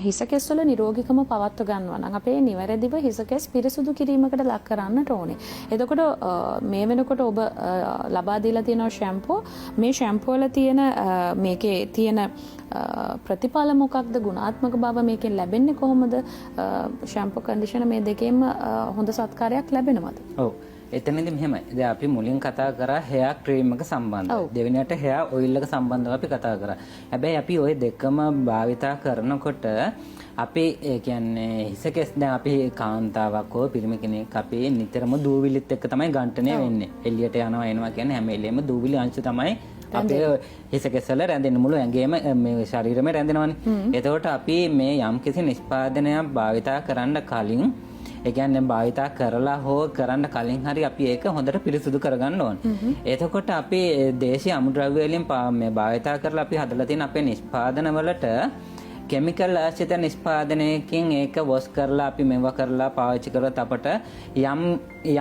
හිසකෙස් වල නිරෝගීකම පවත්ව ගන්නවා නම් අපේ නිවැරදිව හිසකෙස් පිරිසුදු කිරීමකට ලක් කරන්නට ඕනේ. එතකොට මේ වෙනකොට ඔබ ලබා දීලා තියෙන ෂැම්පෝ මේ ෂැම්පෝ වල තියෙන මේකේ තියෙන ප්‍රතිඵල මොකක්ද ගුණාත්මක බව මේකෙන් ලැබෙන්නේ කොහොමද ෂැම්පෝ කන්ඩිෂනර් මේ දෙකෙන්ම හොඳ සත්කාරයක් ලැබෙනවද? ඔව් එතනදී මෙහෙමයි. දැන් අපි මුලින් කතා කරා hair cream එක සම්බන්ධව. දෙවෙනියට hair oil එක සම්බන්ධව අපි කතා කරා. හැබැයි අපි ওই දෙකම භාවිතා කරනකොට අපි ඒ කියන්නේ හිසකෙස් දැන් අපි කාන්තාවක් හෝ පිරිමි කෙනෙක් අපි නිතරම දූවිලිත් එක්ක තමයි ගන්ටණය වෙන්නේ. එළියට යනවා එනවා කියන්නේ හැම වෙලෙම දූවිලි අංශ තමයි අපේ හිසකෙස් වල රැඳෙන මුළු ඇඟේම මේ ශරීරෙම රැඳෙනවානේ. එතකොට අපි මේ යම්කිසි නිෂ්පාදනයක් භාවිතා කරන්න කලින් ඒ කියන්නේ භාවිතා කරලා හෝ කරන්න කලින් හරි අපි ඒක හොඳට පිරිසුදු කරගන්න ඕන. එතකොට අපි දේශීය අමුද්‍රව්‍ය වලින් මේ භාවිතා කරලා අපි හදලා තියෙන අපේ නිෂ්පාදන වලට කෙමිකල් ආශ්‍රිත නිෂ්පාදනයකින් ඒක වොෂ් කරලා අපි මෙව කරලා පාවිච්චි කරොත් අපට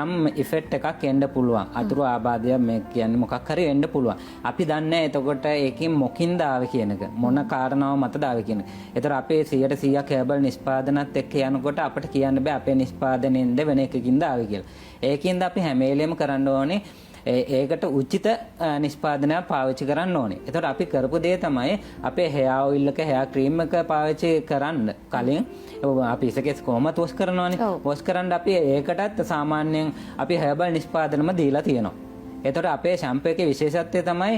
යම් ඉෆෙක්ට් එකක් එන්න පුළුවන්. අතුරු ආබාධය මේ කියන්නේ මොකක් හරි එන්න පුළුවන්. අපි දන්නේ එතකොට ඒකෙන් මොකින්ද ආවේ කියන එක. මොන කාරණාව මතද ආවේ කියන එක. ඒතර අපේ 100% හර්බල් නිෂ්පාදනත් එක්ක යනකොට අපිට කියන්න බෑ අපේ නිෂ්පාදනයෙන්ද වෙන එකකින්ද ආවේ කියලා. ඒකින්ද අපි හැම වෙලෙම කරන්න ඕනේ ඒකට උචිත නිෂ්පාදනයක් පාවිච්චි කරන්න ඕනේ. ඒතකොට අපි කරපු දේ තමයි අපේ hair oil එක hair cream එක පාවිච්චි කරන්න කලින් අපි ඉසකෙස් කොහොමද වොෂ් කරනවනේ. වොෂ් කරන්න අපි ඒකටත් සාමාන්‍යයෙන් අපි herbal නිෂ්පාදනම දීලා තියෙනවා. එතකොට අපේ ෂැම්පූ එකේ විශේෂත්වය තමයි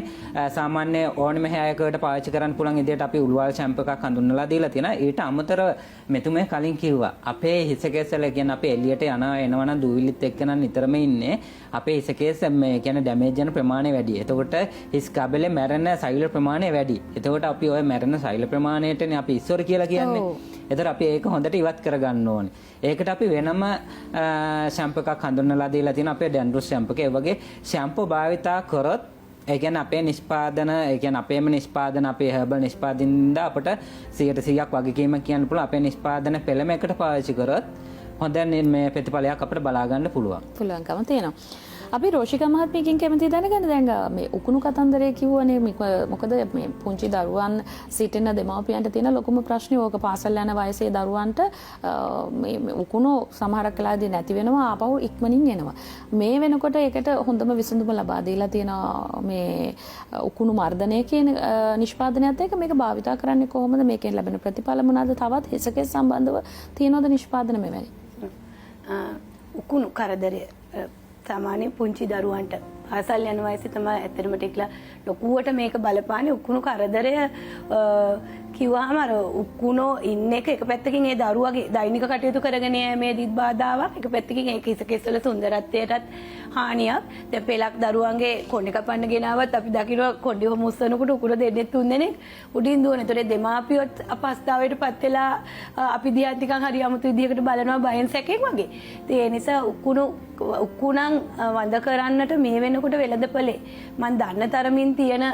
සාමාන්‍ය ඕනම hair එකකට පාවිච්චි කරන්න පුළුවන් විදිහට අපි උළුවල් ෂැම්පූ එකක් හඳුන්වලා දීලා තියෙනවා. ඊට අමතරව මෙතුමේ කලින් කිව්වා අපේ හිසකෙස් වල කියන්නේ අපි එළියට යනවා එනවනම් දූවිලිත් එක්ක නම් නිතරම ඉන්නේ. අපේ හිසකෙස් මේ කියන්නේ ඩැමේජ් යන ප්‍රමාණය වැඩි. එතකොට හිස් කබලේ මැරෙන සෛල ප්‍රමාණය වැඩි. එතකොට අපි ওই මැරෙන සෛල ප්‍රමාණයටනේ අපි ඉස්සොර කියලා කියන්නේ. එතකොට අපි ඒක හොඳට ඉවත් කරගන්න ඕනේ. ඒකට අපි වෙනම ෂැම්පූ එකක් හඳුන්වලා දීලා තියෙනවා අපේ ඩැන්ඩ්‍රෆ් ෂැම්පූ එක. ඒ වගේ ෂැම්පූ භාවිතා කරොත් ඒ කියන්නේ අපේ නිෂ්පාදන ඒ කියන්නේ අපේම නිෂ්පාදන අපේ හර්බල් නිෂ්පාදින්ද අපට 100%ක් වගකීමක් කියන්න පුළුවන්. අපේ නිෂ්පාදන පෙළම එකට පාවිච්චි කරොත් හොඳ මේ ප්‍රතිඵලයක් අපිට බලා ගන්න පුළුවන්. පුළුවන්කම තියෙනවා. අපි රෝෂිකා මහත්මියකින් කැමති දැනගන්න දැන් මේ උකුණු කතන්දරේ කිව්වනේ මොකද මේ පුංචි දරුවන් සිටින දෙමාපියන්ට තියෙන ලොකුම ප්‍රශ්නේ ඕක පාසල් යන වයසේ දරුවන්ට මේ උකුණු සමහරක් වෙලාවදී නැති වෙනවා ආපහු ඉක්මනින් එනවා. මේ වෙනකොට ඒකට හොඳම විසඳුම ලබා දීලා තියෙන මේ උකුණු මර්ධනය කියන නිෂ්පාදනයත් එක්ක මේක භාවිතා කරන්නේ කොහොමද මේකෙන් ලැබෙන ප්‍රතිඵල මොනවාද තවත් හිසකෙස් සම්බන්ධව තියෙනවද නිෂ්පාදන මෙවැනි? උකුණු කරදරය සාමාන්‍ය පුංචි දරුවන්ට පාසල් යන වයසේ තමයි ඇත්තටම ටිකලා ලොකුවට මේක බලපාන්නේ උකුණු කරදරය කිව්වහම අර උකුණෝ ඉන්න එක පැත්තකින් ඒ දරුවගේ දෛනික කටයුතු කරගෙන මේ දිත් බාධාවක් එක පැත්තකින් ඒක හිසකෙස් වල සුන්දරත්වයටත් හානියක්. දැන් පෙලක් දරුවන්ගේ කොණ්ඩේ කපන්න ගෙනාවත් අපි දකිනවා කොණ්ඩේ මුස්සනකොට උකුර දෙන්නේ 3 දෙනෙක් උඩින් දුවන. ඒතකොට දෙමාපියොත් අපස්ථාවයටපත් වෙලා අපි දිහා ටිකක් හරි අමුතු විදිහකට බලනවා බයෙන් සැකෙන් වගේ. ඒ නිසා උකුණන් වඳ කරන්නට මේ වෙනකොට වෙළඳපොලේ මම දන්න තරමින් තියෙන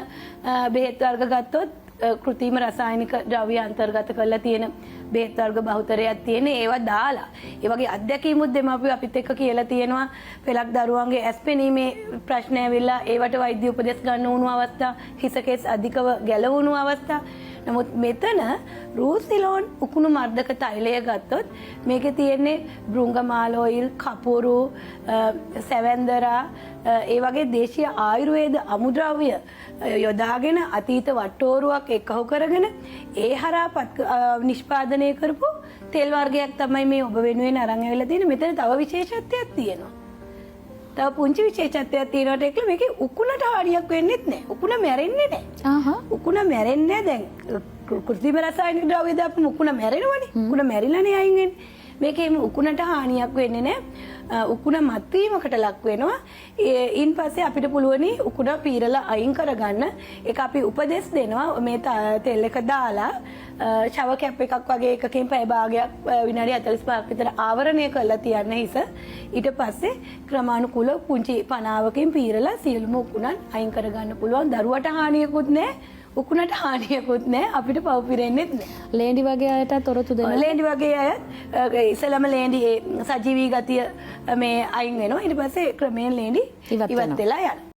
බෙහෙත් වර්ග ගත්තොත් කෘත්‍රිම රසායනික ද්‍රව්‍ය අන්තර්ගත කරලා තියෙන බෙහෙත් වර්ග බහුතරයක් තියෙන ඒවා දාලා ඒ වගේ අත්දැකීමුත් දෙමාපියෝ අපිත් එක්ක කියලා තියෙනවා. පෙලක් දරුවන්ගේ ඇස් පෙනීමේ ප්‍රශ්න ඇවිල්ලා ඒවට වෛද්‍ය උපදෙස් ගන්න වුණු අවස්ථා හිසකෙස් අධිකව ගැලවුණු අවස්ථා. නමුත් මෙතන රූසිලෝන් උකුණු මර්ධක තෛලය ගත්තොත් මේකේ තියෙන්නේ බෘංගමාල ඔයිල්, කපුරු, සැවැන්දරා ඒ වගේ දේශීය ආයුර්වේද අමුද්‍රව්‍ය යොදාගෙන අතීත වට්ටෝරුවක් එක්කහු කරගෙන ඒ හරහා නිෂ්පාදනය කරපු තෙල් වර්ගයක් තමයි මේ ඔබ වෙනුවෙන් අරන් ඇවිල්ලා තියෙන්නේ. මෙතන තව විශේෂත්වයක් තියෙනවා. තව පුංචි විශේෂත්වයක් තියෙනවට එක්ක මේකේ උකුණට හානියක් වෙන්නේත් නැහැ. උකුණ මැරෙන්නේ නැහැ. උකුණ මැරෙන්නේ දැන් කෘත්‍රිම රසායනික ද්‍රව්‍ය දාපු උකුණ මැරෙනවනේ. උකුණ මැරිලානේ අයින් වෙන්නේ. මේකේ උකුණට හානියක් වෙන්නේ නැහැ. උකුණ මත්වීමකට ලක් වෙනවා. ඊන් පස්සේ අපිට පුළුවනි උකුණ පීරලා අයින් කරගන්න. ඒක අපි උපදෙස් දෙනවා. මේ තෙල් එක දාලා ෂවර් කැප් එකක් වගේ එකකින් පැය භාගයක් විනාඩි 45ක් විතර ආවරණය කරලා තියන්න හිස. ඊට පස්සේ ක්‍රමානුකූල පුංචි පනාවකින් පීරලා සියලුම උකුණන් අයින් කරගන්න පුළුවන්. දරුවට හානියකුත් නැහැ. උකුණට හානියකුත් නැහැ. අපිට පව් පිරෙන්නෙත් නැහැ. ලේන්ඩි වගේ අයට තොරතුරු දෙනවා. ලේන්ඩි වගේ අය ඉස්සෙල්ලාම ලේන්ඩි සජීවී ගතිය මේ අයින් වෙනවා. ඊට පස්සේ ක්‍රමයෙන් ලේන්ඩි ඉවත් වෙලා යනවා.